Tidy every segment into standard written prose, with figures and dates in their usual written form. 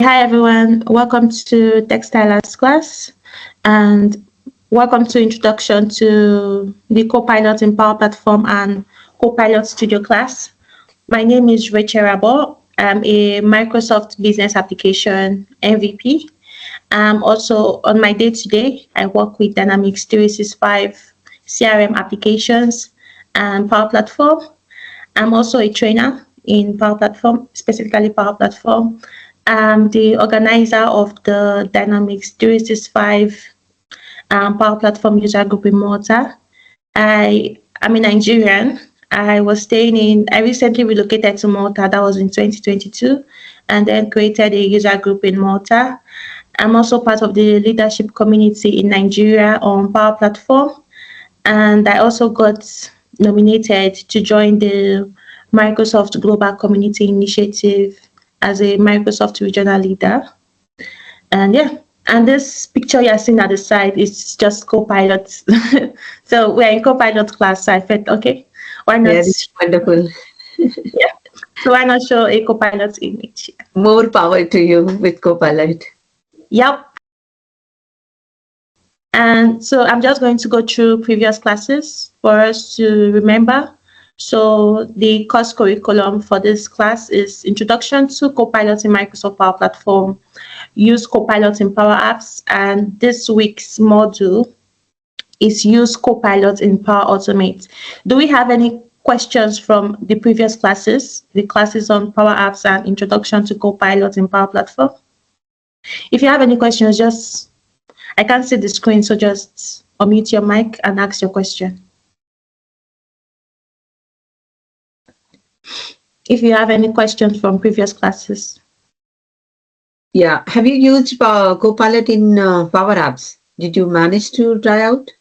Hi everyone, welcome to Textile Arts class and welcome to introduction to the Copilot in Power Platform and Copilot Studio class. My name is Rachel Rabo. I'm a Microsoft Business Application MVP. Also on my day-to-day, I work with Dynamics 365 CRM applications and Power Platform. I'm also a trainer in Power Platform, specifically Power Platform. I'm the organizer of the Dynamics 365 Power Platform user group in Malta. I'm a Nigerian. I recently relocated to Malta. That was in 2022, and then created a user group in Malta. I'm also part of the leadership community in Nigeria on Power Platform. And I also got nominated to join the Microsoft Global Community Initiative as a Microsoft regional leader. And this picture you're seeing at the side is just Copilot. So we're in Copilot class. So I felt, okay, why not? Yeah, it's wonderful. Yeah. So why not show a Copilot image? More power to you with Copilot. Yep. And so I'm just going to go through previous classes for us to remember. So the course curriculum for this class is Introduction to Copilot in Microsoft Power Platform, Use Copilot in Power Apps, and this week's module is Use Copilot in Power Automate. Do we have any questions from the previous classes, the classes on Power Apps and Introduction to Copilot in Power Platform? If you have any questions, I can't see the screen, so just unmute your mic and ask your question. If you have any questions from previous classes. Yeah. Have you used Copilot in Power Apps? Did you manage to try out?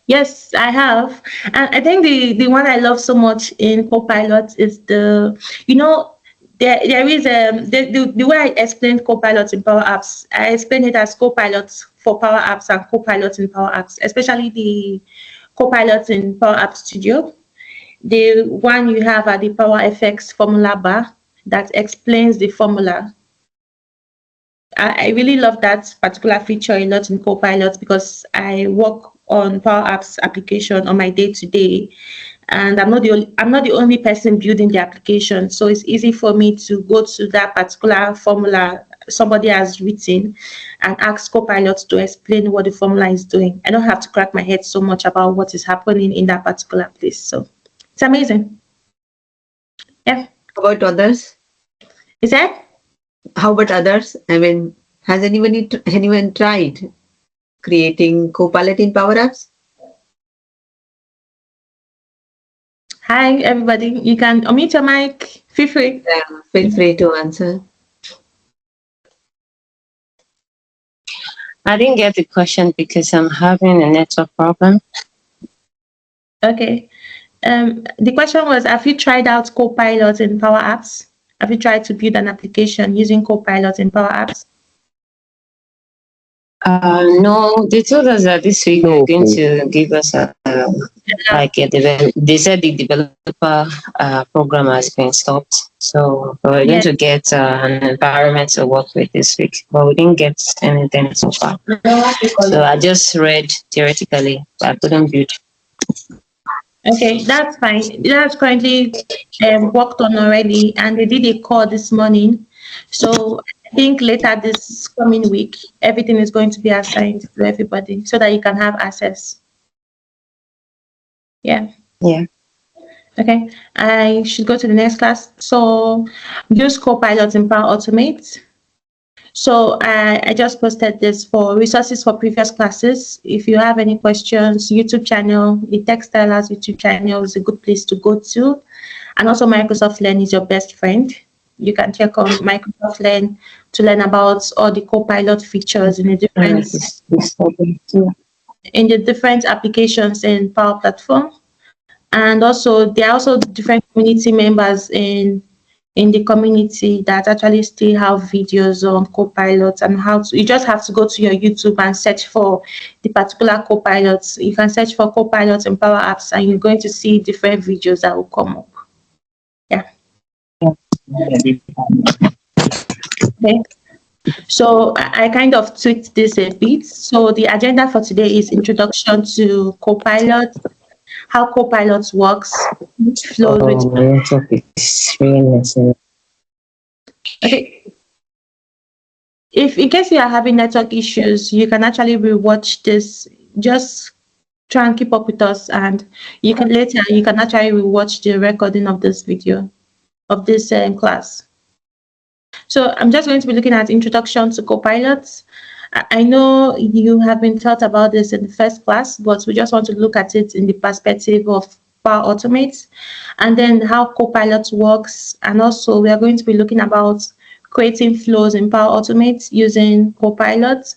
Yes, I have. And I think the one I love so much in Copilot is there is the way I explained Copilot in Power Apps. I explain it as Copilot for Power Apps and Copilot in Power Apps, especially the Copilot in Power Apps Studio. The one you have at the Power FX formula bar that explains the formula. I really love that particular feature a lot in Copilot because I work on Power Apps application on my day-to-day, and I'm not the only person building the application, so it's easy for me to go to that particular formula somebody has written and ask Copilot to explain what the formula is doing. I don't have to crack my head so much about what is happening in that particular place. So it's amazing. Yeah. How about others? Is that? How about others? I mean, has anyone tried creating Copilot in Power Apps? Hi, everybody. You can unmute your mic. Feel free. Yeah, feel free to answer. I didn't get the question because I'm having a network problem. Okay. The question was, have you tried out Copilot in Power Apps? Have you tried to build an application using Copilot in Power Apps? No, they told us that this week they're going to give us they said the developer program has been stopped. So we're going to get an environment to work with this week, but we didn't get anything so far. So I just read theoretically, but I couldn't build. Okay, that's fine. That's currently worked on already, and they did a call this morning. So I think later this coming week, everything is going to be assigned to everybody so that you can have access. Yeah. Yeah. Okay, I should go to the next class. So use Copilot in Power Automate. So I just posted this for resources for previous classes. If you have any questions, YouTube channel, the Textile Arts YouTube channel is a good place to go to. And also Microsoft Learn is your best friend. You can check on Microsoft Learn to learn about all the Copilot features in the different applications in Power Platform. And also there are also different community members in the community that actually still have videos on Copilot and you just have to go to your YouTube and search for the particular Copilots. You can search for Copilot in Power Apps and you're going to see different videos that will come up. Yeah. Okay. So I kind of tweaked this a bit. So the agenda for today is introduction to Copilot, how Copilot works, flows with. Oh, my network is really messing. Okay, if in case you are having network issues, you can actually rewatch this. Just try and keep up with us, and you can actually rewatch the recording of this video of this class. So I'm just going to be looking at introduction to Copilot. I know you have been taught about this in the first class, but we just want to look at it in the perspective of Power Automate, and then how Copilot works. And also we are going to be looking about creating flows in Power Automate using Copilot,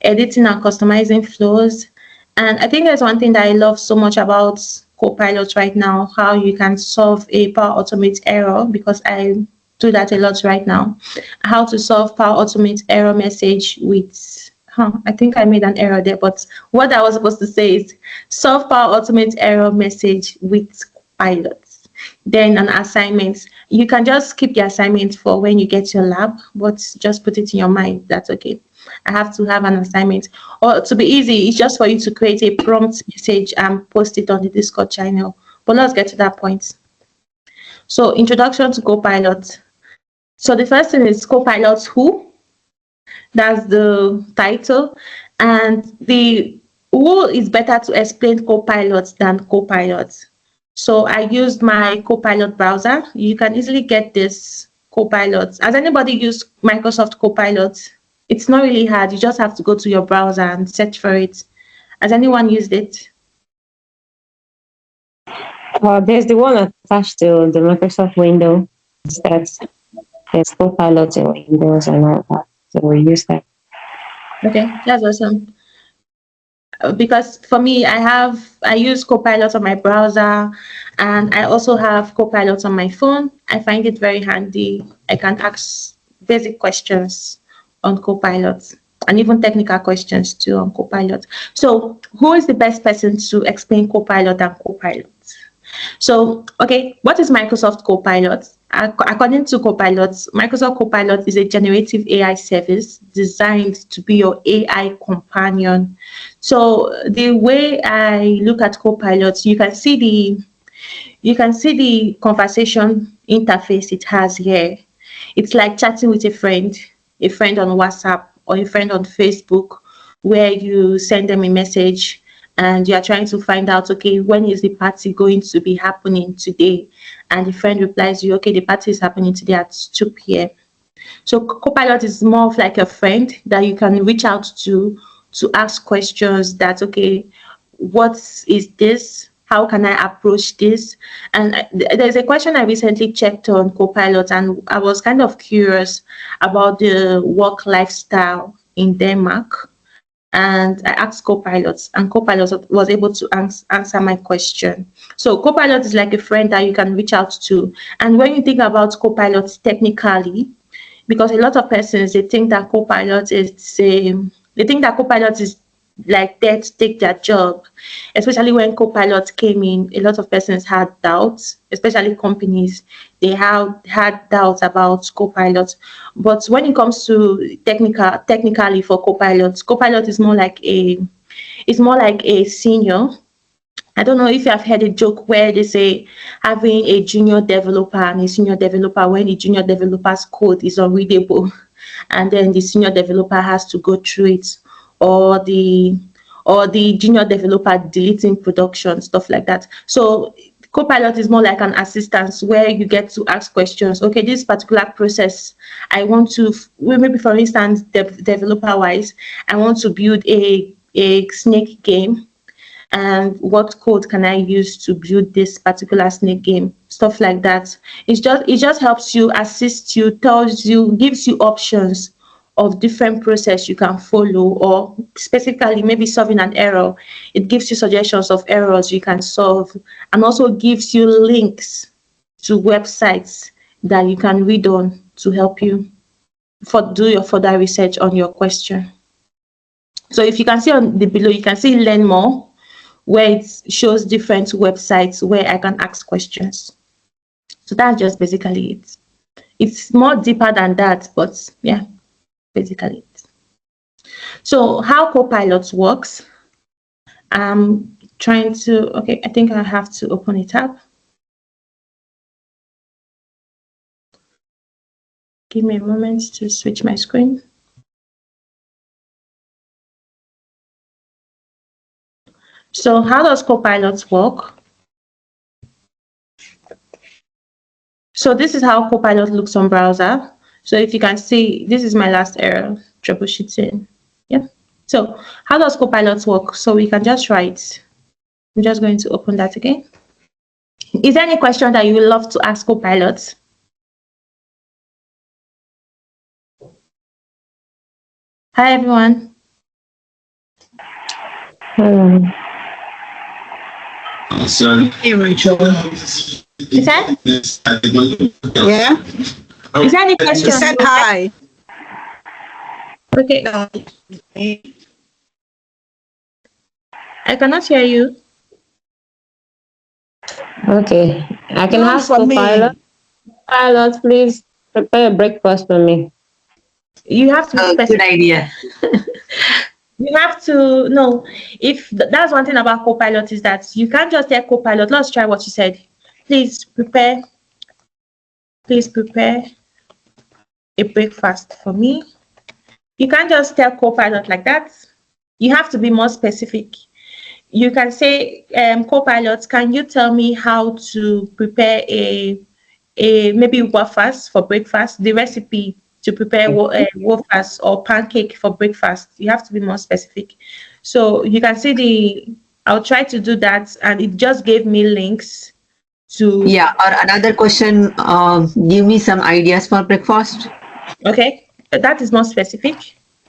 editing and customizing flows. And I think there's one thing that I love so much about Copilot right now, how you can solve a Power Automate error, because I do that a lot right now. How to solve Power Automate error message with, I think I made an error there, but what I was supposed to say is solve Power Automate error message with pilots. Then an assignment. You can just keep the assignment for when you get your lab, but just put it in your mind. That's okay. I have to have an assignment. Or to be easy, it's just for you to create a prompt message and post it on the Discord channel. But let's get to that point. So introduction to Copilot. So the first thing is Copilot who? That's the title. And the who is better to explain Copilot than Copilot. So I used my Copilot browser. You can easily get this Copilot. Has anybody used Microsoft Copilot? It's not really hard. You just have to go to your browser and search for it. Has anyone used it? There's the one attached to the Microsoft window. That's there's Copilot in Windows and all that. So we use that. Okay, that's awesome. Because for me, I use Copilot on my browser, and I also have Copilot on my phone. I find it very handy. I can ask basic questions on Copilot and even technical questions too on Copilot. So who is the best person to explain Copilot and Copilot? So, okay, what is Microsoft Copilot? According to Copilot, Microsoft Copilot is a generative AI service designed to be your AI companion. So the way I look at Copilot, you can see the conversation interface it has here. It's like chatting with a friend on WhatsApp or a friend on Facebook, where you send them a message and you are trying to find out, okay, when is the party going to be happening today? And the friend replies you, okay, the party is happening today at 2 p.m. So Copilot is more of like a friend that you can reach out to ask questions that, okay, what is this? How can I approach this? And there's a question I recently checked on Copilot, and I was kind of curious about the work lifestyle in Denmark. And I asked Copilot, and Copilot was able to answer my question. So Copilot is like a friend that you can reach out to. And when you think about Copilot technically, because a lot of persons, they think that Copilot is like there to take their job. Especially when Copilot came in, a lot of persons had doubts, especially companies. They had doubts about Copilot. But when it comes to technically for Copilot is more like a senior. I don't know if you have heard a joke where they say having a junior developer and a senior developer, when the junior developer's code is unreadable and then the senior developer has to go through it, or the junior developer deleting production, stuff like that. So Copilot is more like an assistant where you get to ask questions. Okay, this particular process, I want to, maybe for instance, developer wise, I want to build a snake game, and what code can I use to build this particular snake game, stuff like that. It just helps you, assists you, tells you, gives you options of different process you can follow, or specifically maybe solving an error. It gives you suggestions of errors you can solve, and also gives you links to websites that you can read on to help you do your further research on your question. So if you can see on the below, you can see learn more, where it shows different websites where I can ask questions. So that's just basically it. It's more deeper than that, but yeah. basically. So how Copilot works, I'm trying to, okay, I think I have to open it up. Give me a moment to switch my screen. So how does Copilot work? So this is how Copilot looks on browser. So if you can see, this is my last error, troubleshooting. Yeah. So how does Copilot work? So we can just write. I'm just going to open that again. Is there any question that you would love to ask Copilot? Hi, everyone. Hey, Rachel. Is that? Yeah? Is there any question? You said hi. Okay, No. I cannot hear you. Okay, I can No, ask for me. Copilot. Copilot, please prepare breakfast for me. You have to be Good specific. idea. You have to know if that's one thing about Copilot is that you can't just tell Copilot, let's try what you said. Please prepare a breakfast for me. You can't just tell Copilot like that. You have to be more specific. You can say, Copilot, can you tell me how to prepare a maybe waffles for breakfast, the recipe to prepare waffles or pancake for breakfast. You have to be more specific. So you can see I'll try to do that, and it just gave me links to. Yeah, or another question, give me some ideas for breakfast. Okay, that is more specific.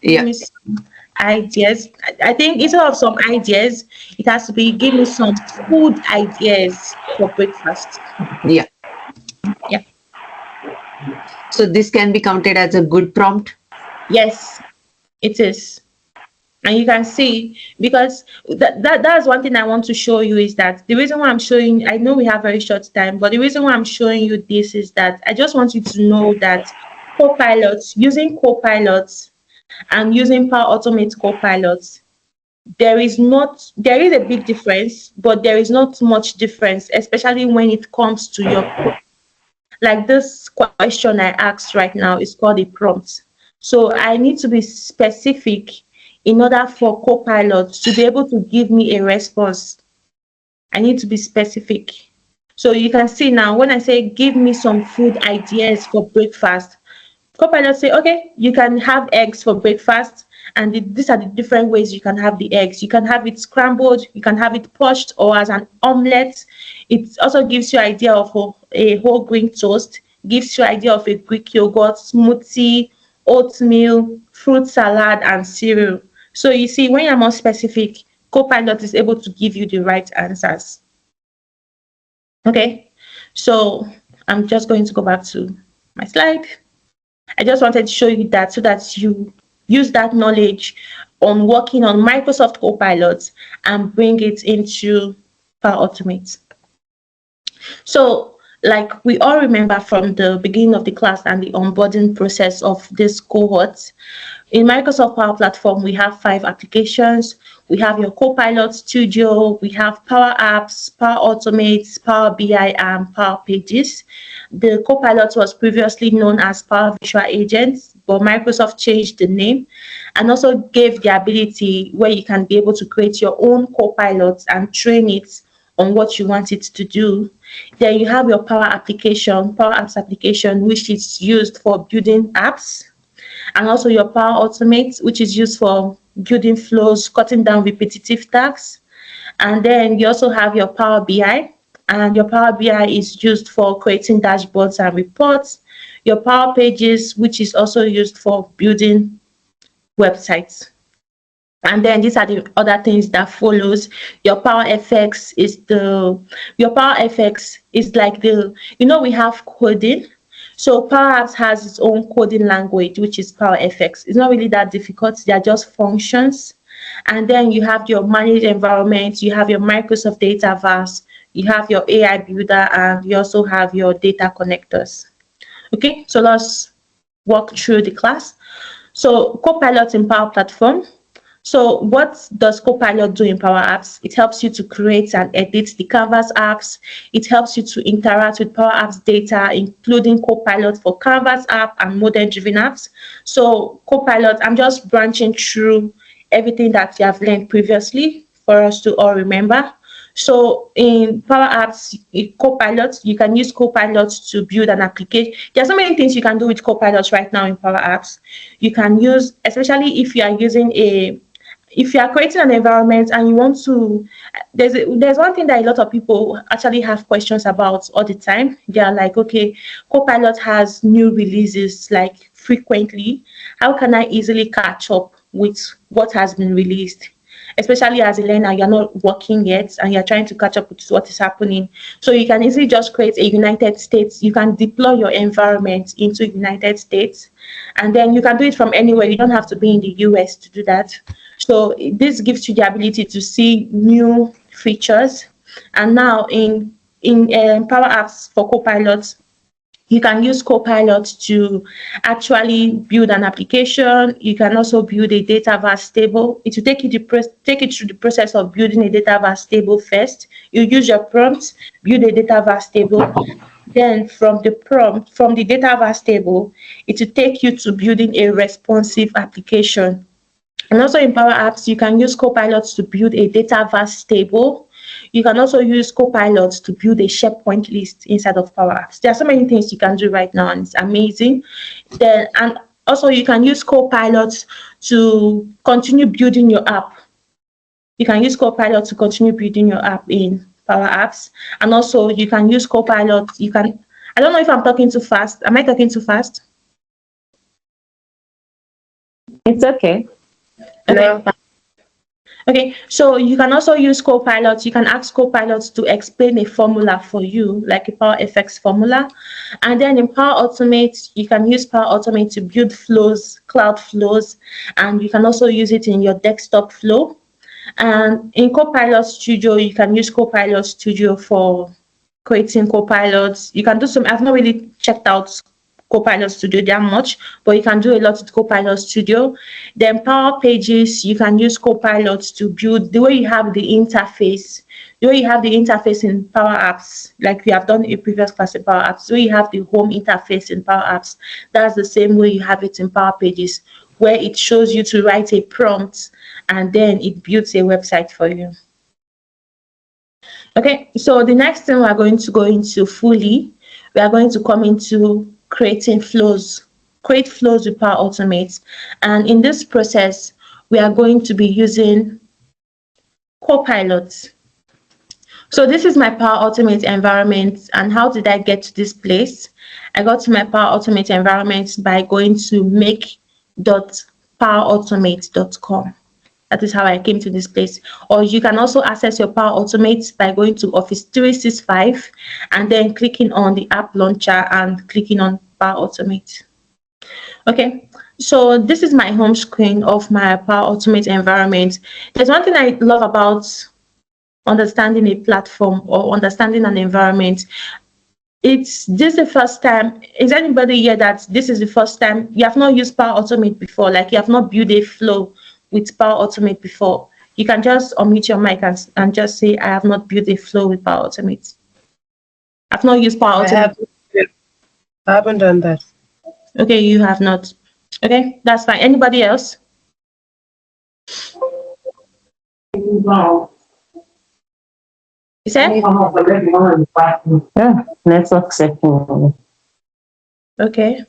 Give Yeah. me some ideas. I think instead of some ideas, it has to be give me some food ideas for breakfast. Yeah. Yeah. So this can be counted as a good prompt. Yes, it is. And you can see, because that's one thing I want to show you is that the reason why I'm showing, I know we have very short time, but the reason why I'm showing you this is that I just want you to know that using Copilots and using Power Automate Copilots, there is a big difference, but there is not much difference, especially when it comes to your, like this question I asked right now is called a prompt. So I need to be specific in order for Copilot to be able to give me a response. I need to be specific. So you can see now when I say give me some food ideas for breakfast, Copilot say, okay, you can have eggs for breakfast, and these are the different ways you can have the eggs. You can have it scrambled, you can have it poached or as an omelette. It also gives you idea of a whole grain toast, gives you idea of a Greek yogurt, smoothie, oatmeal, fruit salad, and cereal. So you see, when you're more specific, Copilot is able to give you the right answers. Okay, so I'm just going to go back to my slide. I just wanted to show you that so that you use that knowledge on working on Microsoft Copilot and bring it into Power Automate. So, like we all remember from the beginning of the class and the onboarding process of this cohort, in Microsoft Power Platform, we have 5 applications. We have your Copilot Studio, we have Power Apps, Power Automate, Power BI, and Power Pages. The Copilot was previously known as Power Visual Agent, but Microsoft changed the name and also gave the ability where you can be able to create your own Copilot and train it on what you want it to do. Then you have your Power Apps application, which is used for building apps, and also your Power Automate, which is used for building flows, cutting down repetitive tasks. And then you also have your Power BI, and your Power BI is used for creating dashboards and reports. Your Power Pages, which is also used for building websites. And then these are the other things that follows. Your Power FX is like we have coding. So Power Apps has its own coding language, which is Power FX. It's not really that difficult. They are just functions. And then you have your managed environment, you have your Microsoft Dataverse, you have your AI Builder, and you also have your data connectors. Okay, so let's walk through the class. So Copilot in Power Platform. So what does Copilot do in Power Apps? It helps you to create and edit the Canvas apps. It helps you to interact with Power Apps data, including Copilot for Canvas app and model-driven apps. So Copilot, I'm just branching through everything that you have learned previously for us to all remember. So in Power Apps, Copilot, you can use Copilot to build an application. There are so many things you can do with Copilot right now in Power Apps. You can use, especially if you are using if you are creating an environment and you want to, there's one thing that a lot of people actually have questions about all the time. They are like, okay, Copilot has new releases like frequently. How can I easily catch up with what has been released? Especially as a learner, you're not working yet and you're trying to catch up with what is happening. So you can easily just create a United States. You can deploy your environment into United States, and then you can do it from anywhere. You don't have to be in the US to do that. So this gives you the ability to see new features. And now in Power Apps for Copilot, you can use Copilot to actually build an application. You can also build a data vars table. It will take you through the process of building a data vars table first. You use your prompts, build a data vars table. Then from the data vars table, it will take you to building a responsive application. And also in Power Apps, you can use Copilot to build a data vars table. You can also use Copilot to build a SharePoint list inside of Power Apps. There are so many things you can do right now, and it's amazing. And also you can use Copilot to continue building your app. You can use Copilot to continue building your app in Power Apps. And also you can use Copilot. I don't know if I'm talking too fast. Am I talking too fast? It's okay. Okay. No. Okay, so you can also use Copilot. You can ask Copilot to explain a formula for you, like a Power FX formula. And then in Power Automate, you can use Power Automate to build flows, cloud flows, and you can also use it in your desktop flow. And in Copilot Studio, you can use Copilot Studio for creating Copilots. You can do some, I've not really checked out Copilot Studio that much, but you can do a lot with Copilot Studio. Then Power Pages, you can use Copilot to build the way you have the interface. The way you have the interface in Power Apps, like we have done in a previous class in Power Apps, the way you have the home interface in Power Apps, that's the same way you have it in Power Pages, where it shows you to write a prompt and then it builds a website for you. Okay, so the next thing we're going to go into fully, we are going to come into creating flows, create flows with Power Automate. And in this process, we are going to be using Copilot. So this is my Power Automate environment. And how did I get to this place? I got to my Power Automate environment by going to make.powerautomate.com. That is how I came to this place. Or you can also access your Power Automate by going to Office 365 and then clicking on the app launcher and clicking on Power Automate. Okay, so this is my home screen of my Power Automate environment. There's one thing I love about understanding a platform or understanding an environment. This the first time. Is anybody here that this is the first time you have not used Power Automate before? Like you have not built a flow with Power Automate before? You can just unmute your mic and just say, I have not built a flow with Power Automate. I've not used Power Automate. I haven't done that. Okay, you have not. Okay, that's fine. Anybody else? You said? Yeah, network setting. Okay.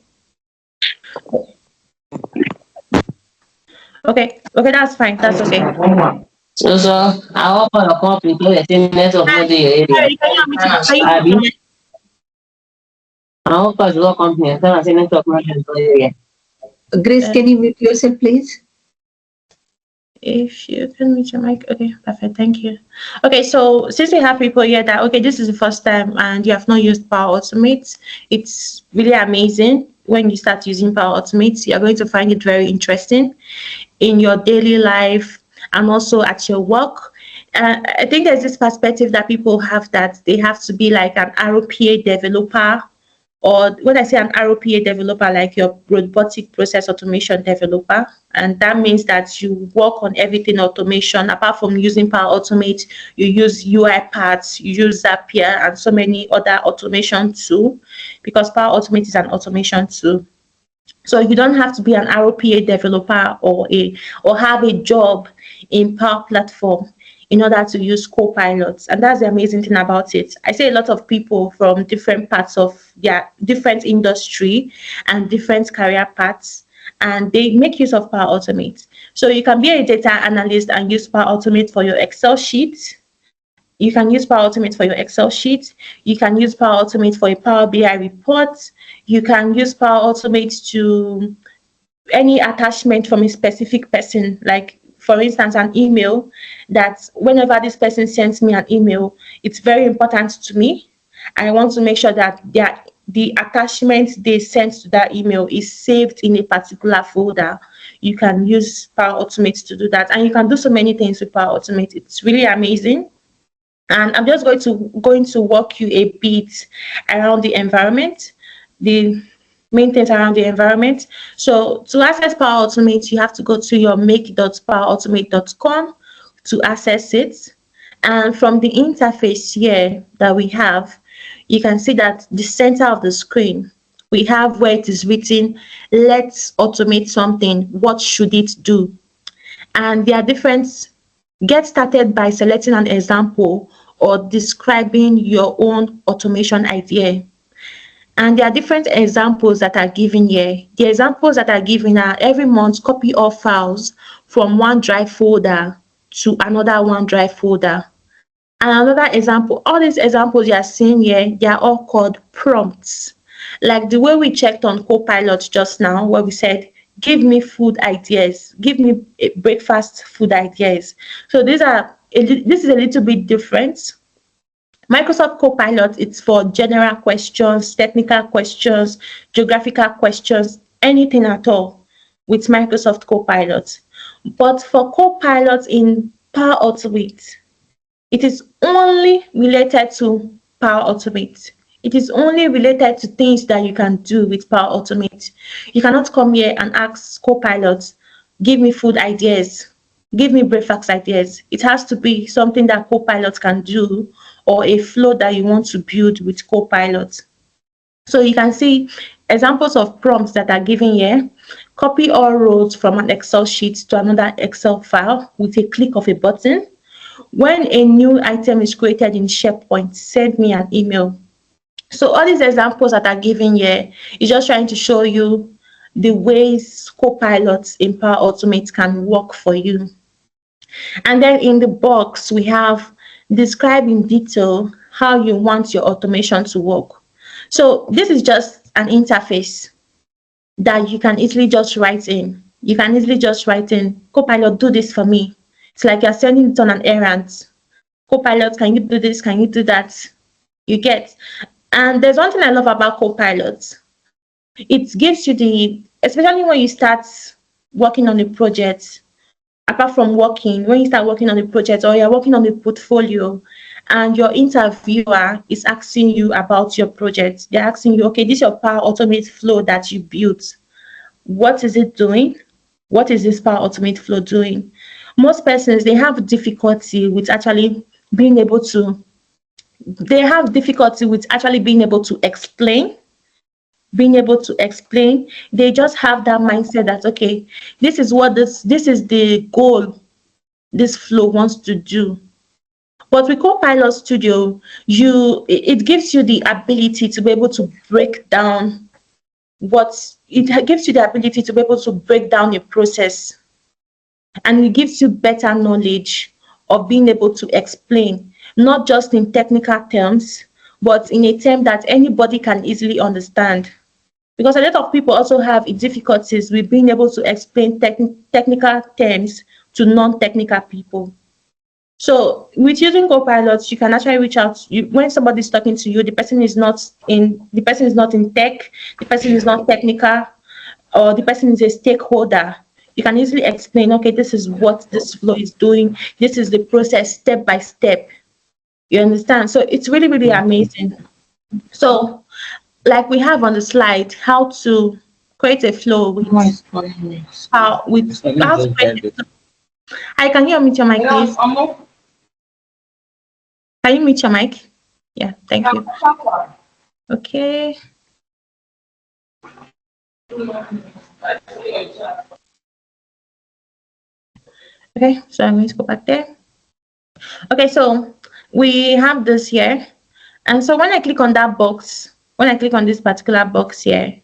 Okay, that's fine. That's okay. So I open a company to the network for the area. I open the company to the network for the area. Grace, can you mute yourself, please? If you can mute your mic. Okay, perfect. Thank you. Okay, so since we have people here that, okay, this is the first time and you have not used Power Automate, it's really amazing. When you start using Power Automate, you're going to find it very interesting in your daily life and also at your work. I think there's this perspective that people have that they have to be like an RPA developer or when I say an ROPA developer, like your robotic process automation developer, and that means that you work on everything automation. Apart from using Power Automate, you use UiPath, you use Zapier, and so many other automation tools, because Power Automate is an automation tool. So you don't have to be an ROPA developer or have a job in Power Platform in order to use Copilot. And that's the amazing thing about it. I say a lot of people from different parts of their different industry and different career paths, and they make use of Power Automate. So you can be a data analyst and use Power Automate for your Excel sheet. You can use Power Automate for your Excel sheet. You can use Power Automate for a Power BI report. You can use Power Automate to any attachment from a specific person, like for instance, an email, that whenever this person sends me an email, it's very important to me. I want to make sure that the attachment they sent to that email is saved in a particular folder. You can use Power Automate to do that. And you can do so many things with Power Automate. It's really amazing. And I'm just going to walk you a bit around the environment, the main things around the environment. So to access Power Automate, you have to go to your make.powerautomate.com to access it. And from the interface here that we have, you can see that the center of the screen, we have where it is written, let's automate something. What should it do? And there are different. Get started by selecting an example or describing your own automation idea. And there are different examples that are given here. The examples that are given are every month copy all files from OneDrive folder to another OneDrive folder. And another example, all these examples you are seeing here, they are all called prompts. Like the way we checked on Copilot just now, where we said, give me food ideas, give me breakfast food ideas. So this is a little bit different. Microsoft Copilot, it's for general questions, technical questions, geographical questions, anything at all with Microsoft Copilot. But for Copilot in Power Automate, it is only related to Power Automate. It is only related to things that you can do with Power Automate. You cannot come here and ask Copilot, give me food ideas, give me breakfast ideas. It has to be something that Copilot can do, or a flow that you want to build with Copilot. So you can see examples of prompts that are given here. Copy all rows from an Excel sheet to another Excel file with a click of a button. When a new item is created in SharePoint, send me an email. So all these examples that are given here is just trying to show you the ways Copilot in Power Automate can work for you. And then in the box, we have describe in detail how you want your automation to work. So this is just an interface that you can easily just write in. You can easily just write in, Copilot, do this for me. It's like you're sending it on an errand. Copilot, can you do this? Can you do that? You get. And there's one thing I love about Copilot. It gives you especially when you start working on a project, apart from when you start working on a project or you're working on a portfolio and your interviewer is asking you about your project, they're asking you, okay, this is your Power Automate flow that you built. What is it doing? What is this Power Automate flow doing? Most persons, they have difficulty with actually being able to explain. They just have that mindset that, okay, this is the goal this flow wants to do. But with Copilot Studio, it gives you the ability to be able to break down a process, and it gives you better knowledge of being able to explain, not just in technical terms, but in a term that anybody can easily understand. Because a lot of people also have difficulties with being able to explain technical terms to non-technical people. So with using Copilot, you can actually reach out. When somebody's talking to you, the person is not in tech, the person is not technical, or the person is a stakeholder. You can easily explain, okay, this is what this flow is doing. This is the process step by step. You understand? So it's really, really amazing. So like we have on the slide, how to create a flow with how to create a flow. I can you mute your mic, please. Can you mute your mic? Yeah, thank you. Okay. Okay, so I'm going to go back there. Okay, so we have this here. And so when I click on that box, when I click on this particular box here,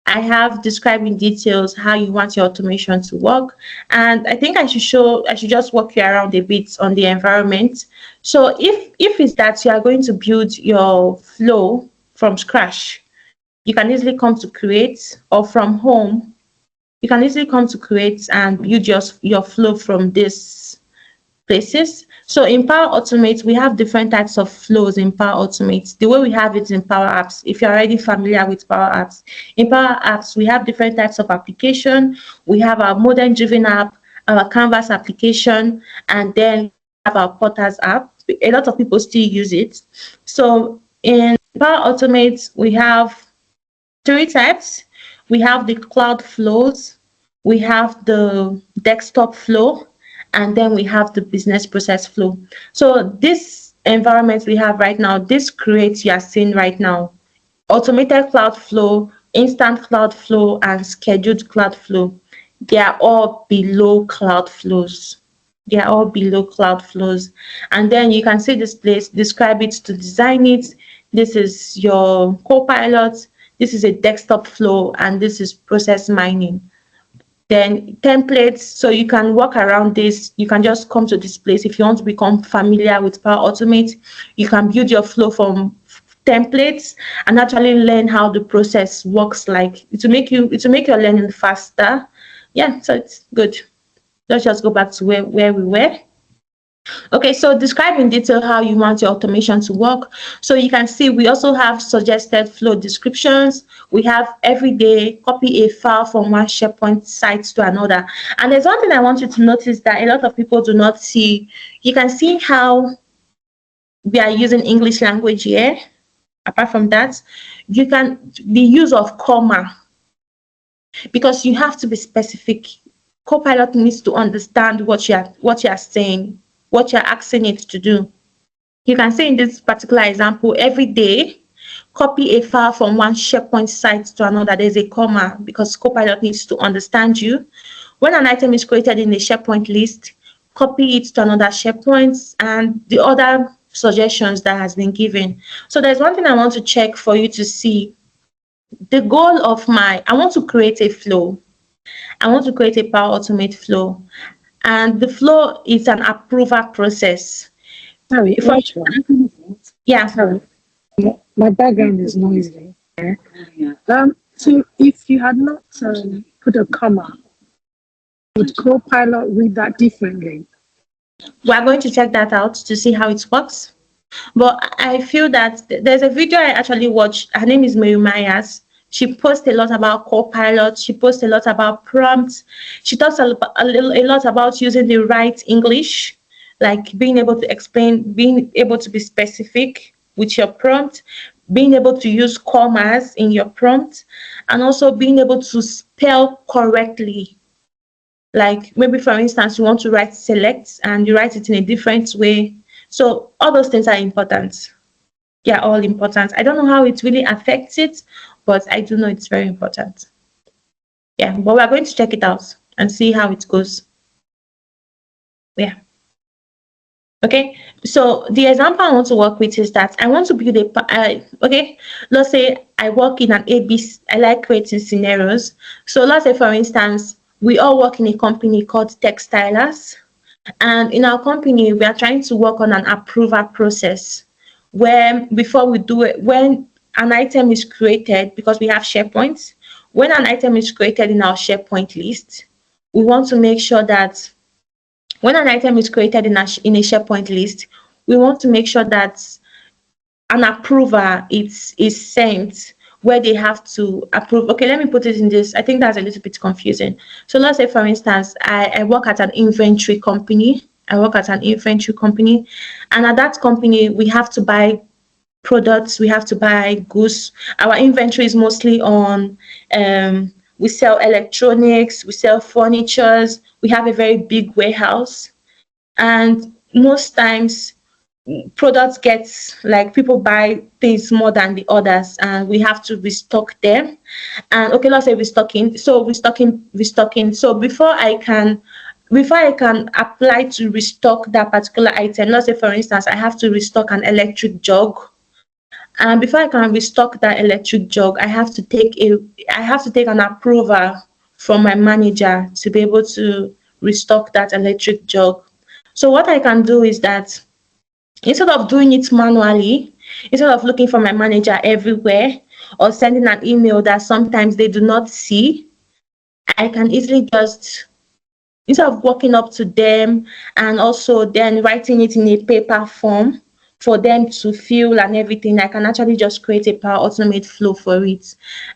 I have describing details how you want your automation to work. And I think I should just walk you around a bit on the environment. So if it's that you are going to build your flow from scratch, you can easily come to create, or from home, you can easily come to create and build your flow from these places. So in Power Automate, we have different types of flows in Power Automate. The way we have it in Power Apps, if you're already familiar with Power Apps, in Power Apps, we have different types of application. We have our model-driven app, our Canvas application, and then we have our Porters app. A lot of people still use it. So in Power Automate, we have three types. We have the cloud flows, we have the desktop flow, and then we have the business process flow. So this environment we have right now, this creates you are seeing right now, automated cloud flow, instant cloud flow, and scheduled cloud flow. They are all below cloud flows. They are all below cloud flows. And then you can see this place, describe it to design it. This is your Copilot. This is a desktop flow, and this is process mining. Then templates, so you can walk around this. You can just come to this place. If you want to become familiar with Power Automate, you can build your flow from templates and actually learn how the process works. Like it will make your learning faster. Yeah, so it's good. Let's just go back to where we were. Okay, so describe in detail how you want your automation to work. So you can see we also have suggested flow descriptions. We have every day copy a file from one SharePoint site to another. And there's one thing I want you to notice that a lot of people do not see. You can see how we are using English language here. Apart from that, the use of comma, because you have to be specific. Copilot needs to understand what you are saying, what you're asking it to do. You can see in this particular example, every day, copy a file from one SharePoint site to another. There's a comma because Copilot needs to understand you. When an item is created in a SharePoint list, copy it to another SharePoint and the other suggestions that has been given. So there's one thing I want to check for you to see. The goal of I want to create a flow. I want to create a Power Automate flow. And the flow is an approval process. Sorry, yeah. Sorry. My background is noisy. So if you had not put a comma, would Copilot read that differently? We're going to check that out to see how it works. But I feel that there's a video I actually watched. Her name is Mary Myers. She posts a lot about Copilot. She posts a lot about prompts. She talks a lot about using the right English, like being able to explain, being able to be specific with your prompt, being able to use commas in your prompt, and also being able to spell correctly. Like maybe, for instance, you want to write select and you write it in a different way. So all those things are important. They are all important. I don't know how it really affects it, but I do know it's very important. Yeah, but we're going to check it out and see how it goes. Yeah. Okay, so the example I want to work with is that I want to build okay, let's say I work in an ABC, I like creating scenarios. So let's say, for instance, we all work in a company called Textilers. And in our company, we are trying to work on an approval process where before we do it, when an item is created, because we have SharePoint, when an item is created in our SharePoint list, we want to make sure that when an item is created in a SharePoint list, we want to make sure that an approver is sent where they have to approve. Okay, let me put it in this. I think that's a little bit confusing. So let's say, for instance, I work at an inventory company. And at that company, we have to buy products, we have to buy goods. Our inventory is mostly on, we sell electronics, we sell furnitures, we have a very big warehouse. And most times products get, like, people buy things more than the others, and we have to restock them. And okay, let's say restocking. So restocking. So before I can apply to restock that particular item, let's say for instance, I have to restock an electric jug. And before I can restock that electric jug, I have to take an approval from my manager to be able to restock that electric jug. So what I can do is that instead of doing it manually, instead of looking for my manager everywhere or sending an email that sometimes they do not see, I can easily just, instead of walking up to them and also then writing it in a paper form for them to fill and everything, I can actually just create a Power Automate flow for it.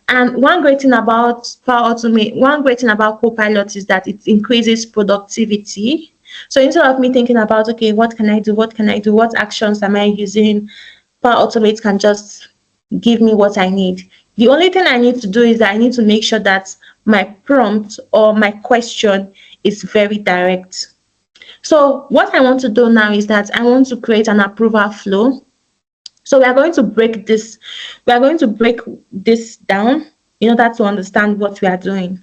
And one great thing about Copilot is that it increases productivity. So instead of me thinking about, okay, what can I do? What actions am I using? Power Automate can just give me what I need. The only thing I need to do is that I need to make sure that my prompt or my question is very direct. So what I want to do now is that I want to create an approval flow. So we are going to break this down in order to understand what we are doing,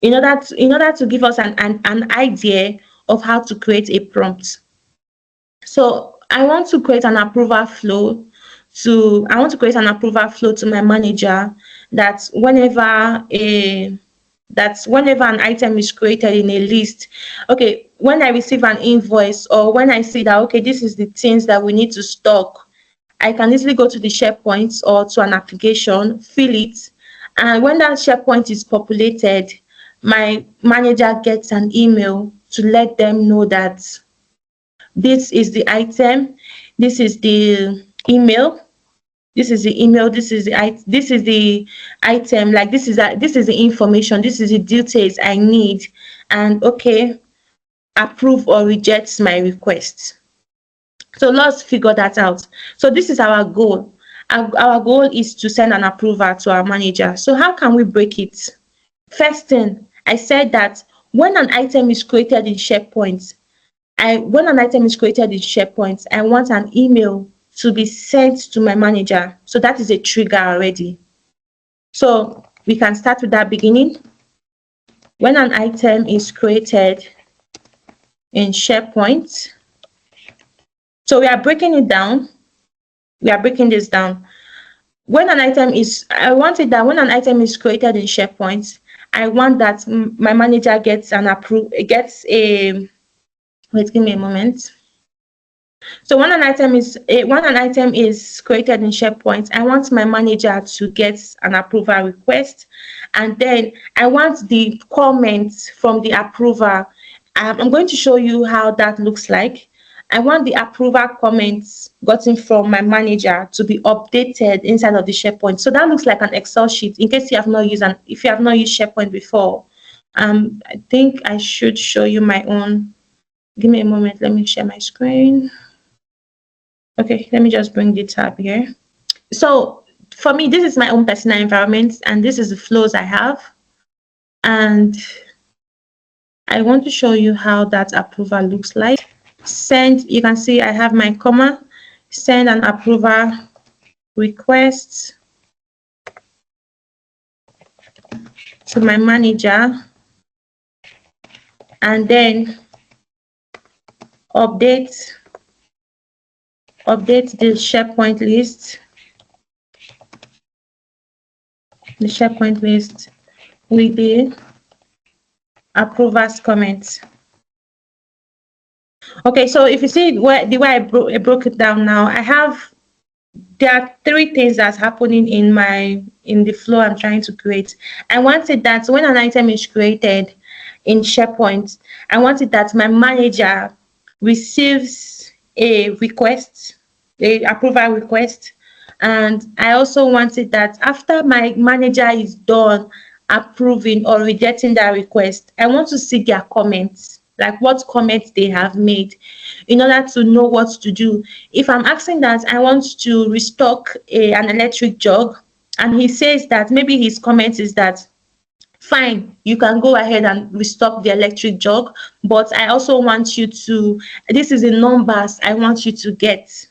in order to give us an idea of how to create a prompt. So I want to create an approval flow to my manager, that whenever an item is created in a list, okay, when I receive an invoice or when I see that, okay, this is the things that we need to stock, I can easily go to the SharePoint or to an application, fill it, and when that SharePoint is populated, my manager gets an email to let them know that this is the item, this is the email, this is the item, like this is the information, this is the details I need, and okay, approve or reject my request. So let's figure that out. So this is our goal. Our goal is to send an approval to our manager. So how can we break it? First thing, I said that when an item is created in SharePoint, I want an email to be sent to my manager. So that is a trigger already. So we can start with that beginning. When an item is created in SharePoint, so we are breaking it down. We are breaking this down. When an item is, I wanted that when an item is created in SharePoint, I want that my manager gets a, wait, give me a moment. So when an item is created in SharePoint, I want my manager to get an approval request, and then I want the comments from the approver. I'm going to show you how that looks like. I want the approval comments gotten from my manager to be updated inside of the SharePoint. So that looks like an Excel sheet. In case you have not used SharePoint before, I think I should show you my own. Give me a moment. Let me share my screen. Okay, let me just bring the tab here. So for me, this is my own personal environment, and this is the flows I have. And I want to show you how that approval looks like. Send, you can see I have my comma, send an approval request to my manager, and then update the SharePoint list. The SharePoint list with the approvers comments. Okay, so if you see the way I broke it down now, there are three things that's happening in the flow I'm trying to create. I wanted that when an item is created in SharePoint, I wanted that my manager receives a request, a approval request, and I also wanted that after my manager is done approving or rejecting that request, I want to see their comments. like what comments they have made, in order to know what to do. If I'm asking that I want to restock an electric jug, and he says that maybe his comment is that, fine, you can go ahead and restock the electric jug, but I also want you to, this is the numbers I want you to get.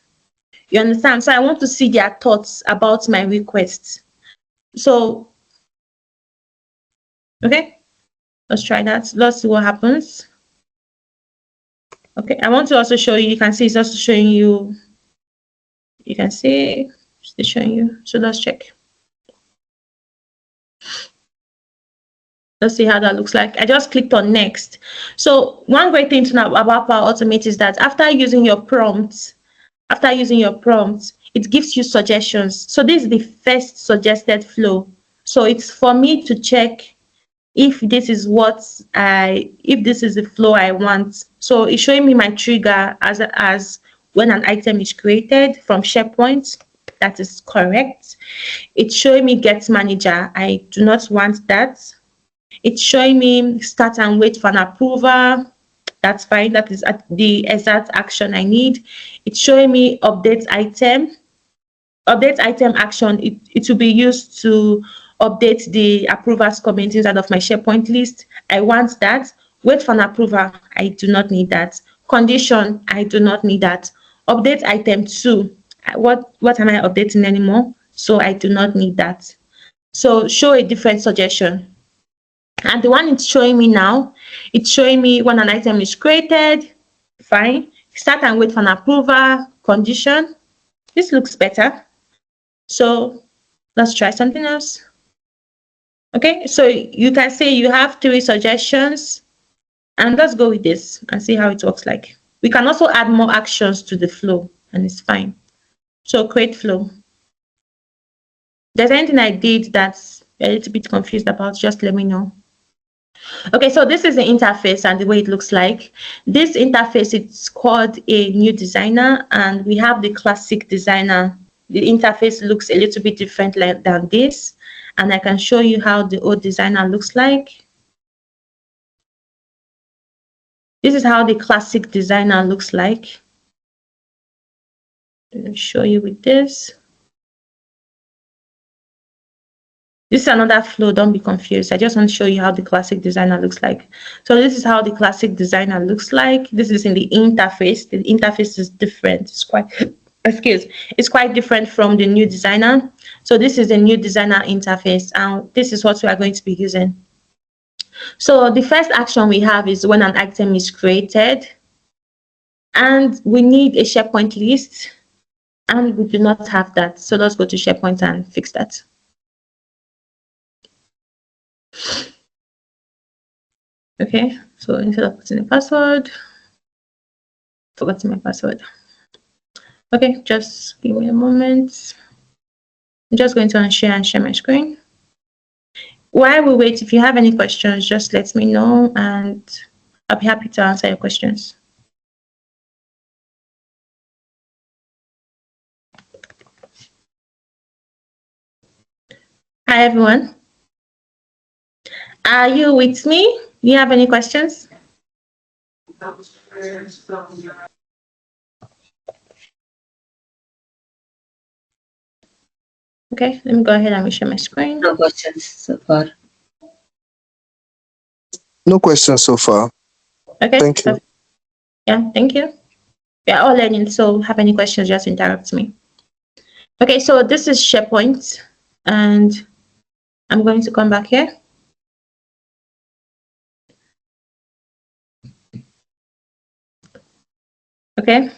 You understand? So I want to see their thoughts about my request. So, okay, let's try that. Let's see what happens. Okay, I want to also show you, you can see it's also showing you, you can see it's showing you. So let's check. Let's see how that looks like. I just clicked on next. So one great thing to know about Power Automate is that after using your prompts, it gives you suggestions. So this is the first suggested flow. So it's for me to check if this is if this is the flow I want. So it's showing me my trigger as when an item is created from SharePoint. That is correct. It's showing me get manager. I do not want that. It's showing me start and wait for an approval. That's fine. That is the exact action I need. It's showing me update item. Update item action. It will be used to update the approvals comment inside of my SharePoint list. I want that. Wait for an approval. I do not need that. Condition. I do not need that. Update item 2. What am I updating anymore? So I do not need that. So show a different suggestion. And the one it's showing me now, it's showing me when an item is created. Fine. Start and wait for an approval. Condition. This looks better. So let's try something else. Okay, so you can say you have 3 suggestions, and let's go with this and see how it works like. We can also add more actions to the flow, and it's fine. So create flow. If there's anything I did that's a little bit confused about, just let me know. Okay, so this is the interface and the way it looks like. This interface, it's called a new designer, and we have the classic designer. The interface looks a little bit different than this, and I can show you how the old designer looks like. This is how the classic designer looks like. Let me show you with this. This is another flow, don't be confused. I just want to show you how the classic designer looks like. So this is how the classic designer looks like. This is in the interface. The interface is different. It's quite different from the new designer. So this is the new designer interface, and this is what we are going to be using. So the first action we have is when an item is created, and we need a SharePoint list, and we do not have that. So let's go to SharePoint and fix that. Okay, so instead of putting a password, forgetting my password. Okay, just give me a moment. I'm just going to unshare and share my screen. While we wait, if you have any questions, just let me know, and I'll be happy to answer your questions. Hi, everyone. Are you with me? Do you have any questions? Okay, let me go ahead and share my screen. No questions so far. No questions so far. Okay. Thank you. Yeah, thank you. We are all learning, so have any questions, just interrupt me. Okay, so this is SharePoint, and I'm going to come back here. Okay.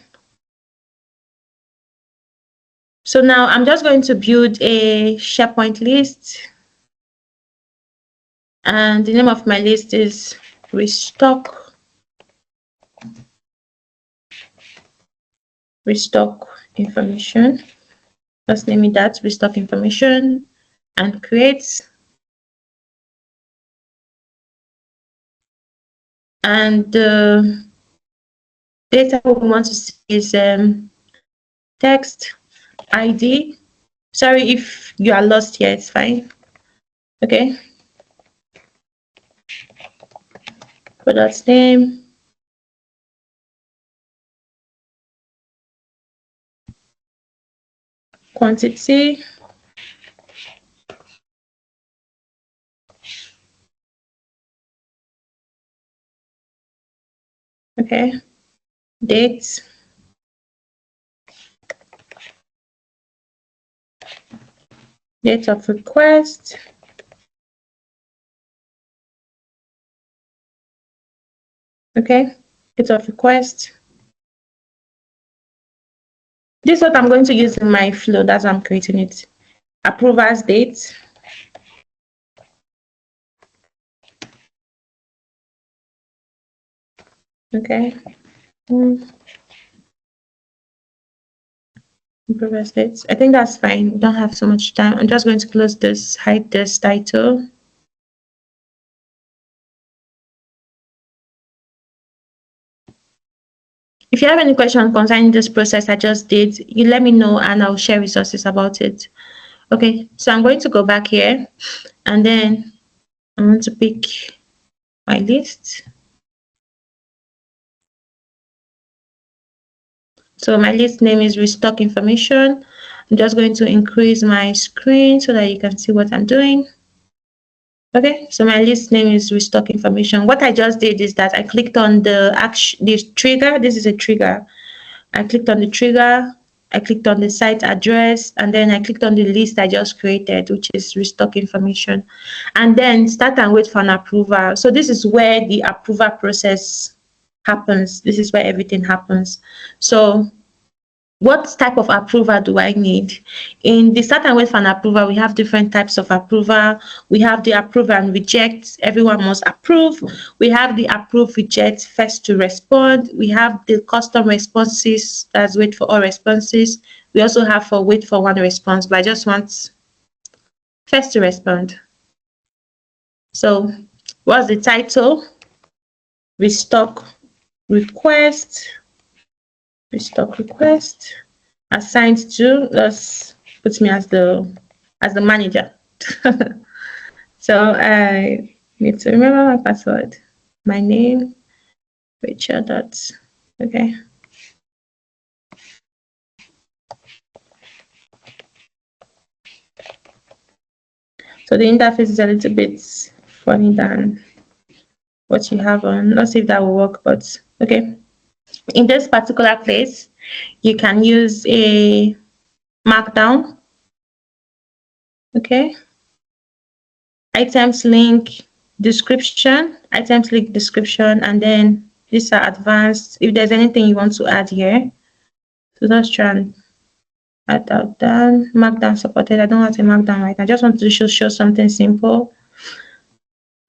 So now I'm just going to build a SharePoint list, and the name of my list is restock information. Let's name it that, restock information, and create. And the data we want to see is text ID. Sorry if you are lost here, it's fine. Okay. Product name. quantity, okay, date, date of request, okay, date of request. This is what I'm going to use in my flow. That's why I'm creating it. Approvers date. Okay. Approvers dates. I think that's fine. We don't have so much time. I'm just going to close this, hide this title. If you have any question concerning this process I just did, you let me know and I'll share resources about it. Okay, so I'm going to go back here and then I'm going to pick my list. So my list name is restock information. I'm just going to increase my screen so that you can see what I'm doing. Okay, so my list name is restock information. What I just did is that I clicked on the trigger. This is a trigger. I clicked on the trigger, I clicked on the site address, and then I clicked on the list I just created, which is restock information, and then start and wait for an approval. So this is where the approval process happens. This is where everything happens. So what type of approval do I need? In the start and wait for an approval, we have different types of approval. We have the approve and reject, everyone must approve. We have the approve, reject, first to respond. We have the custom responses, that's wait for all responses. We also have for wait for one response, but I just want first to respond. So what's the title? Restock request. Restock request assigned to, let's put me as the manager. So I need to remember my password, my name, Rachel dot, okay. So the interface is a little bit funny than what you have on. Let's see if that will work, but okay. In this particular place, you can use a markdown, okay. Items link description, items link description, and then these are advanced. If there's anything you want to add here, so let's try and add that down. Markdown supported. I don't want a markdown right now. I just want to show something simple.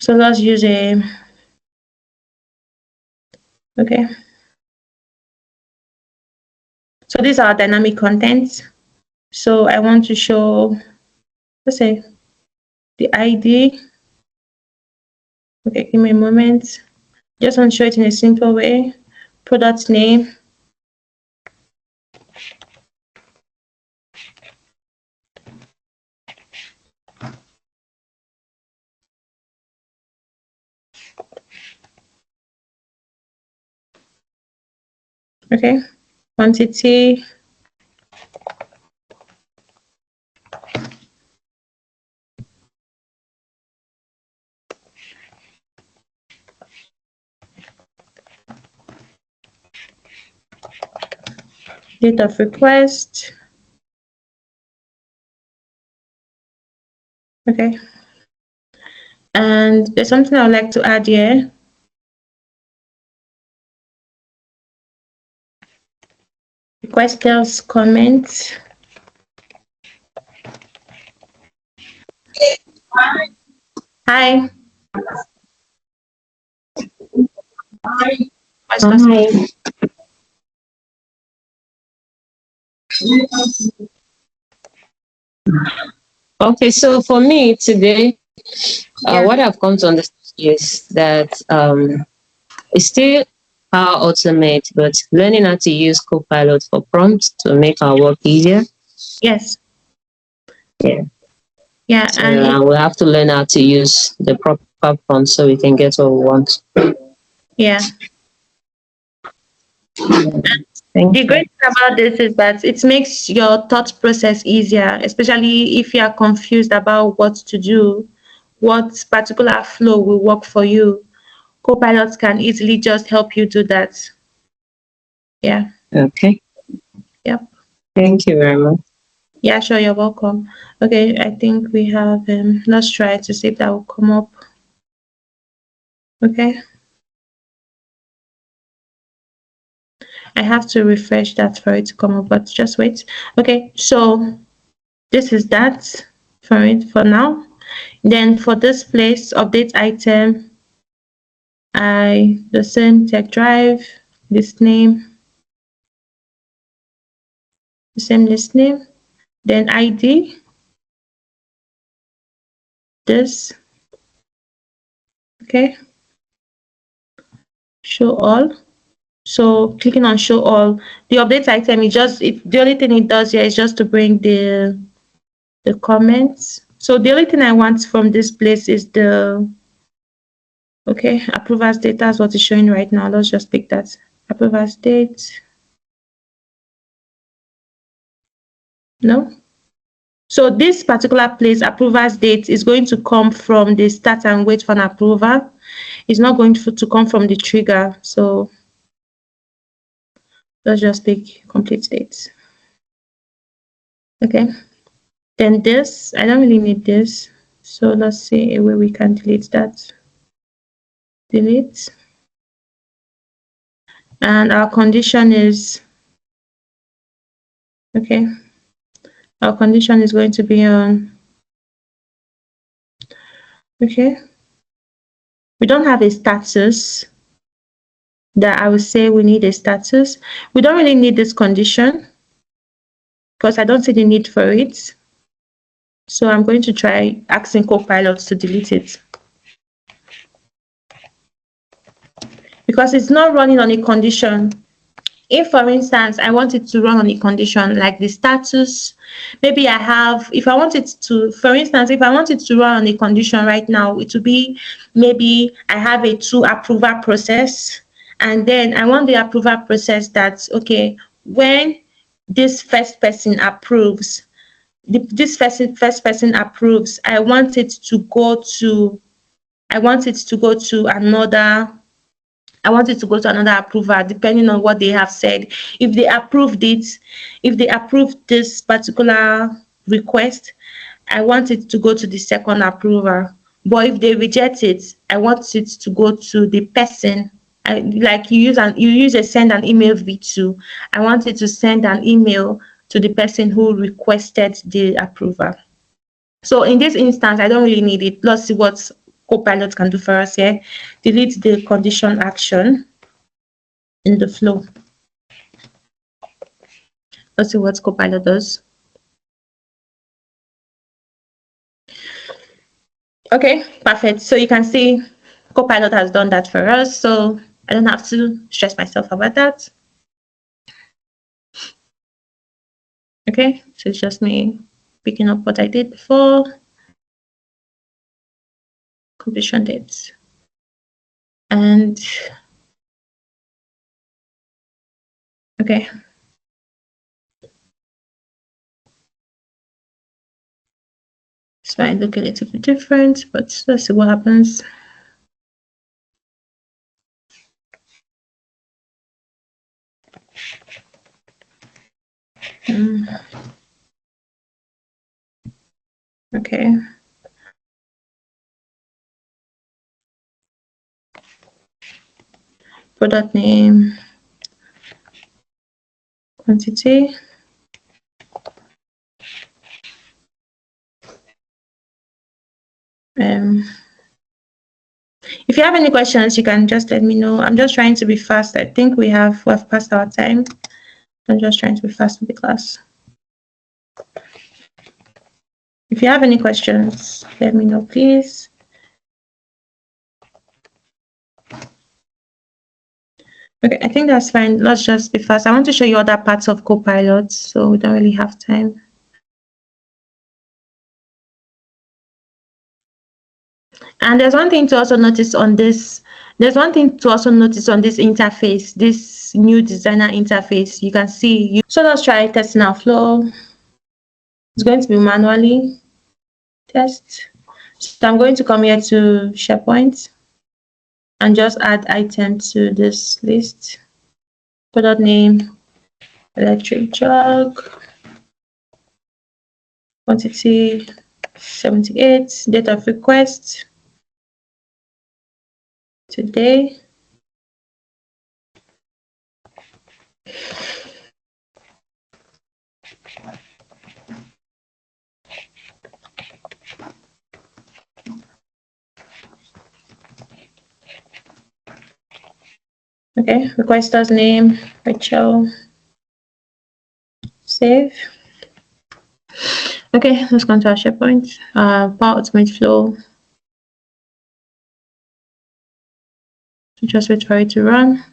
So let's use a, okay. So these are dynamic contents. So I want to show, let's say, the ID. Okay, give me a moment. Just want to show it in a simple way. Product name. Okay, quantity. Date of request. Okay. And there's something I would like to add here. Requesters comment. Hi. Hi. Okay, so for me today, what I've come to understand is that it's still Power Automate, but learning how to use Copilot for prompts to make our work easier. Yes. Yeah. Yeah, So, and we'll have to learn how to use the proper prompts so we can get what we want. yeah. Thank The you. great thing about this is that it makes your thought process easier, especially if you are confused about what to do, what particular flow will work for you. Copilot can easily just help you do that. Yeah. Okay. Yep. Thank you very much. Yeah, sure, you're welcome. Okay, I think we have let's try to see if that will come up. Okay. I have to refresh that for it to come up, but just wait. Okay, so this is that for it for now. Then for this place, update item, the same tech drive, this name, the same list name, then ID, this, okay, show all. So clicking on show all, the update item is just the only thing it does here is just to bring the comments. So the only thing I want from this place is the approvals date. That's what it's showing right now. Let's just pick that approvals date. No. So this particular place approvals date is going to come from the start and wait for an approval. It's not going to come from the trigger. So let's just pick complete date. Okay. Then this, I don't really need this. So let's see a way we can delete that. Delete. And our condition is, okay, our condition is going to be on, okay, we don't have a status that I would say we need a status. We don't really need this condition because I don't see the need for it. So I'm going to try asking Copilot to delete it. Because it's not running on a condition. If, for instance, I want it to run on a condition like the status, maybe if I want it to, for instance, if I want it to run on a condition right now, it would be maybe I have a 2 approval process, and then I want the approval process that, okay, when this first person approves, first person approves, I want it to go to another approver depending on what they have said. If they approved this particular request, I want it to go to the second approver. But if they reject it, I want it to go to the person. Like you use a send an email v2. I want it to send an email to the person who requested the approval. So in this instance, I don't really need it. Let's see what Copilot can do for us here. Delete the condition action in the flow. Let's see what Copilot does. Okay, perfect. So you can see Copilot has done that for us. So I don't have to stress myself about that. Okay, so it's just me picking up what I did before. Completion dates. And okay. This might look a little bit different, but let's see what happens. Okay. Product name, quantity. If you have any questions, you can just let me know. I'm just trying to be fast. I think we've passed our time. I'm just trying to be fast with the class. If you have any questions, let me know, please. Okay, I think that's fine. Let's just be fast. I want to show you other parts of Copilot, so we don't really have time. And there's one thing to also notice on this There's one thing to also notice on this interface, this new designer interface. You can see, so let's try testing our flow. It's going to be manually test. So I'm going to come here to SharePoint and just add item to this list. Product name, electric jug, quantity 78, date of request, today. Okay, requester's name, Rachel. Save. Okay, let's go to our SharePoint. Power Automate Flow. So just wait for it to run.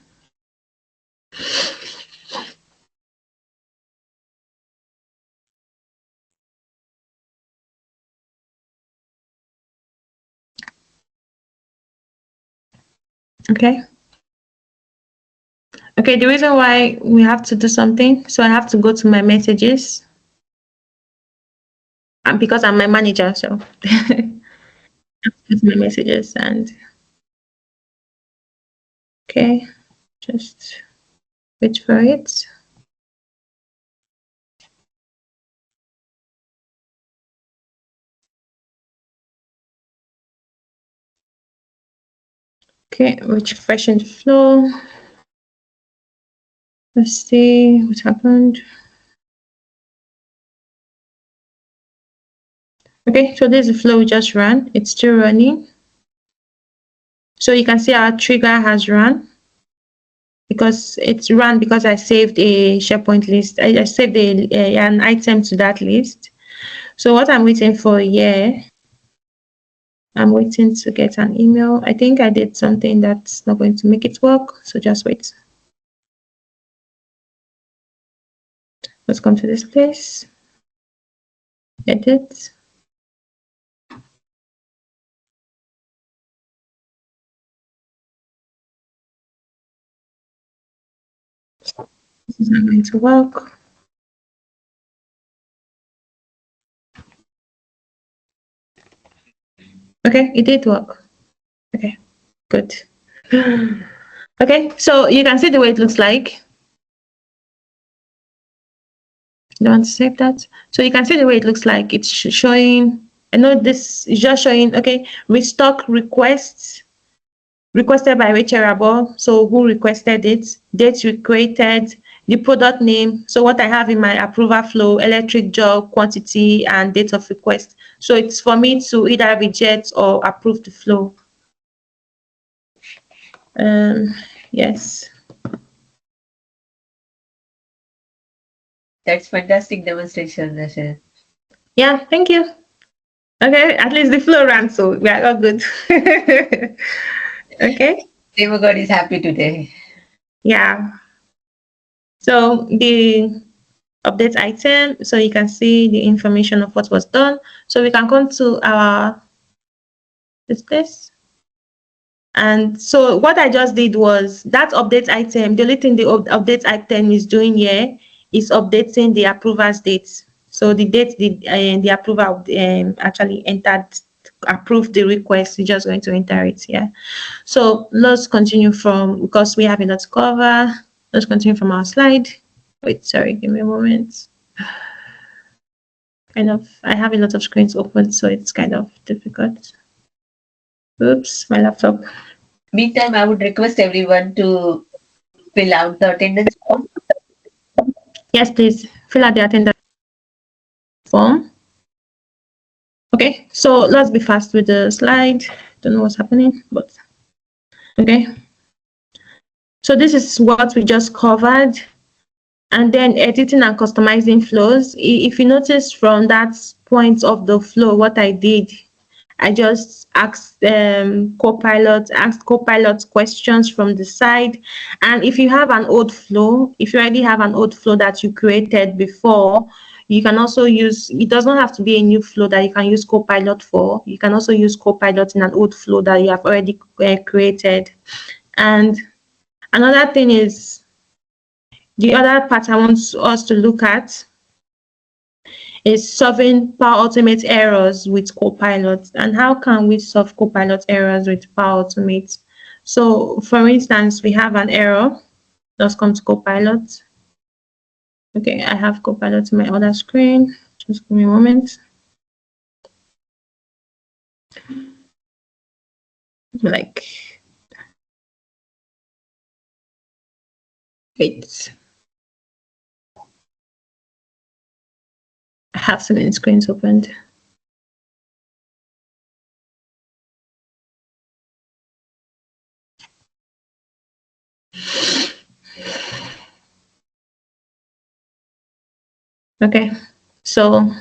Okay. Okay, the reason why we have to do something, so I have to go to my messages. And because I'm my manager, so my messages and okay, just wait for it. Okay, refreshing the flow. Let's see what happened. Okay, so this is the flow we just ran. It's still running. So you can see our trigger has run because it's run because I saved a SharePoint list. I saved an item to that list. So what I'm waiting for here, I'm waiting to get an email. I think I did something that's not going to make it work. So just wait. Let's come to this place. Edit. This is not going to work. Okay, it did work. Okay, good. Okay, so you can see the way it looks like. You want to save that? So you can see the way it looks like. It's showing, I know this is just showing, okay, restock requests requested by Rachel Rabo. So who requested it, dates we created, the product name. So what I have in my approval flow, electric jug, quantity, and date of request. So it's for me to either reject or approve the flow. Yes. That's fantastic demonstration, Rachel. Yeah, thank you. Okay, at least the flow ran, so we are all good. Okay. Demo God is happy today. Yeah. So the update item, so you can see the information of what was done. So we can come to our this. And so what I just did was that update item, the only thing the update item is doing here is updating the approval's date. So the date the approval actually entered, approved the request, you're just going to enter it here. So let's continue from, because we have a lot to cover, let's continue from our slide. Wait, sorry, give me a moment. I have a lot of screens open, so it's kind of difficult. Oops, my laptop. Meantime, I would request everyone to fill out the attendance form. Yes, please fill out the attendance form. Okay, so let's be fast with the slide. Don't know what's happening, but okay. So this is what we just covered. And then editing and customizing flows. If you notice from that point of the flow, what I did, I just asked Copilot questions from the side. And if you have an old flow, if you already have an old flow that you created before, you can also use, it does not have to be a new flow that you can use Copilot for. You can also use Copilot in an old flow that you have already created. And another thing is, the other part I want us to look at is solving Power Automate errors with Copilot. And how can we solve Copilot errors with Power Automate? So, for instance, we have an error. Let's come to Copilot. Okay, I have Copilot in my other screen. Just give me a moment. Like, wait. I have so many screens opened. Okay, so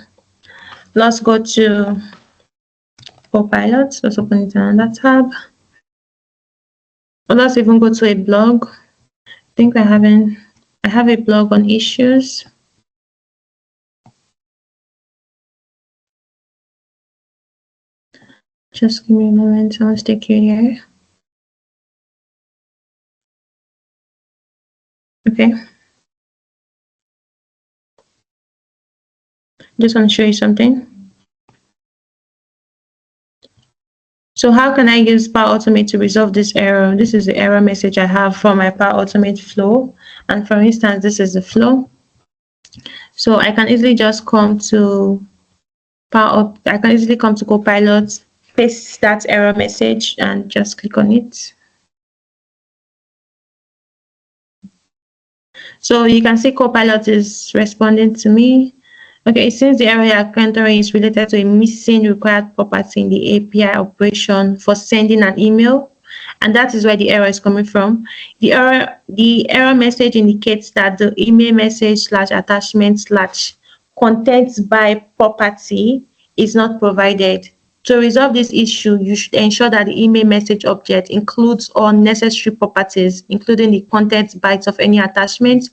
let's go to Copilot. Let's open it in another tab. Or let's even go to a blog. I think I have a blog on issues. Just give me a moment. I'll take you here. Okay. Just want to show you something. So how can I use Power Automate to resolve this error? This is the error message I have from my Power Automate flow. And for instance, this is the flow. So I can easily just come to Copilot, paste that error message and just click on it. So you can see Copilot is responding to me. Okay, since the error you're encountering is related to a missing required property in the API operation for sending an email, and that is where the error is coming from. The error message indicates that the email message / attachment / contents by property is not provided. To resolve this issue, you should ensure that the email message object includes all necessary properties, including the content bytes of any attachment.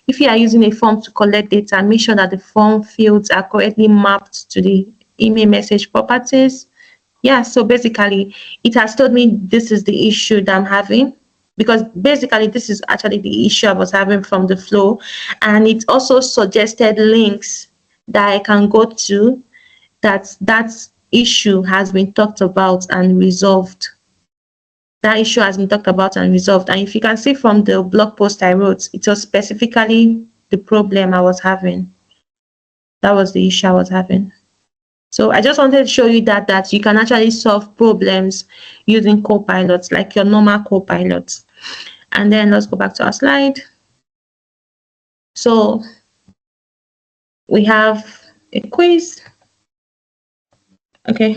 If you are using a form to collect data, make sure that the form fields are correctly mapped to the email message properties. Yeah, so basically, it has told me this is the issue that I'm having, because basically this is actually the issue I was having from the flow. And it also suggested links that I can go to that issue has been talked about and resolved. That issue has been talked about and resolved. And if you can see from the blog post I wrote, it was specifically the problem I was having. That was the issue I was having. So I just wanted to show you that you can actually solve problems using Copilot, like your normal Copilot. And then let's go back to our slide. So we have a quiz. Okay,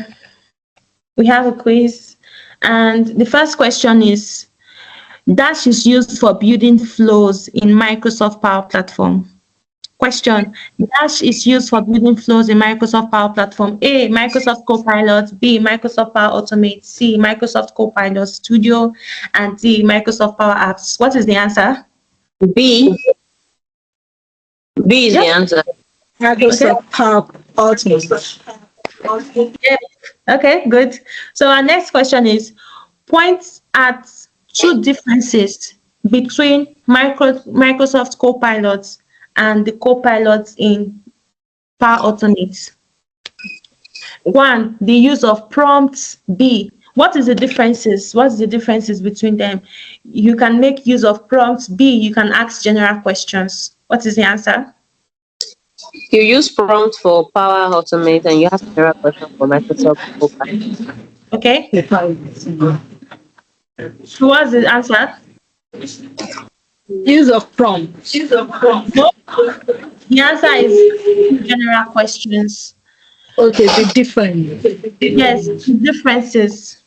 we have a quiz, and the first question is, Dash is used for building flows in Microsoft Power Platform. Question, Dash is used for building flows in Microsoft Power Platform. A, Microsoft Copilot. B, Microsoft Power Automate. C, Microsoft Copilot Studio. And D, Microsoft Power Apps. What is the answer? B. B is the answer. Microsoft Power Automate. Yeah. Okay, good. So our next question is, point at two differences between Microsoft Copilot and the Copilot in Power Automate. 1, the use of prompts. B, what is the differences? What's the differences between them? You can make use of prompts. B, you can ask general questions. What is the answer? You use prompt for Power Automate and you have general question for Microsoft Copilot. Okay. So what's the answer? Use of prompt. No. The answer is general questions. Okay, the difference. Yes, differences.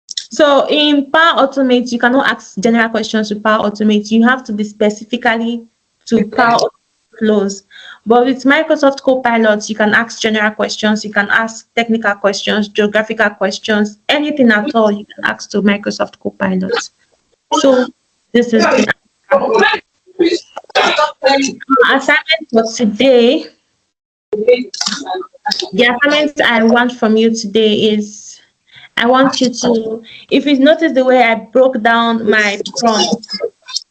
So in Power Automate, you cannot ask general questions to Power Automate. You have to be specifically to Power flows. But with Microsoft Copilot, you can ask general questions, you can ask technical questions, geographical questions, anything at all you can ask to Microsoft Copilot. So this is the Assignment for today, the assignment I want from you today is, I want you to, if you notice the way I broke down my prompts,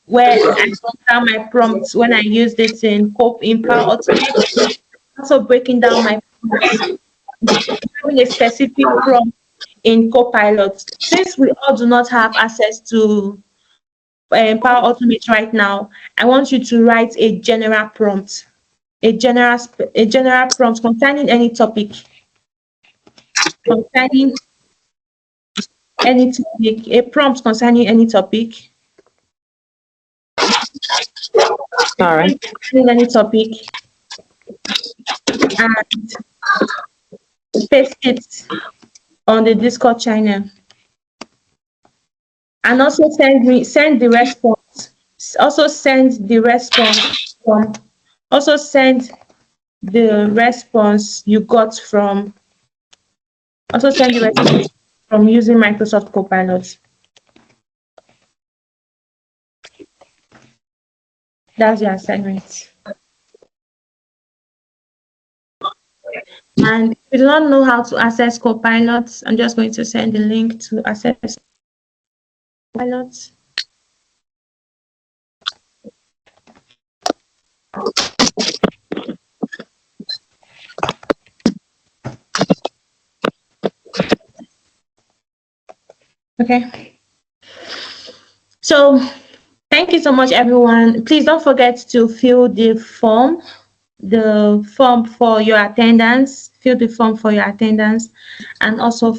where I broke down my prompts when I used it in Power Automate, also breaking down my prompts, having a specific prompt in Copilot. Since we all do not have access to Power Automate right now, I want you to write a general prompt, a general prompt concerning any topic, a prompt concerning any topic, All right. concerning any topic, and paste it on the Discord channel. And also send the response. Also send the response you got from. Also send the response from using Microsoft Copilot. That's your assignment. And if you do not know how to access Copilot, I'm just going to send the link to access Copilot. Okay. So thank you so much, everyone. Please don't forget to fill the form for your attendance. Fill the form for your attendance, and also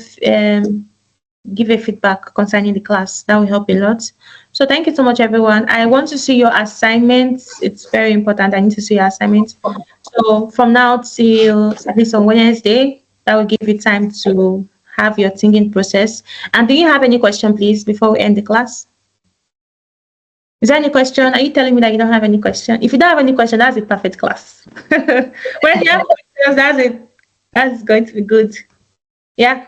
give a feedback concerning the class. That will help a lot. So thank you so much, everyone. I want to see your assignments. It's very important. I need to see your assignments. So from now till at least on Wednesday, that will give you time to have your thinking process. And do you have any question, please, before we end the class? Is there any question? Are you telling me that you don't have any question? If you don't have any question, that's a perfect class. When you have questions, that's it. That's going to be good. Yeah.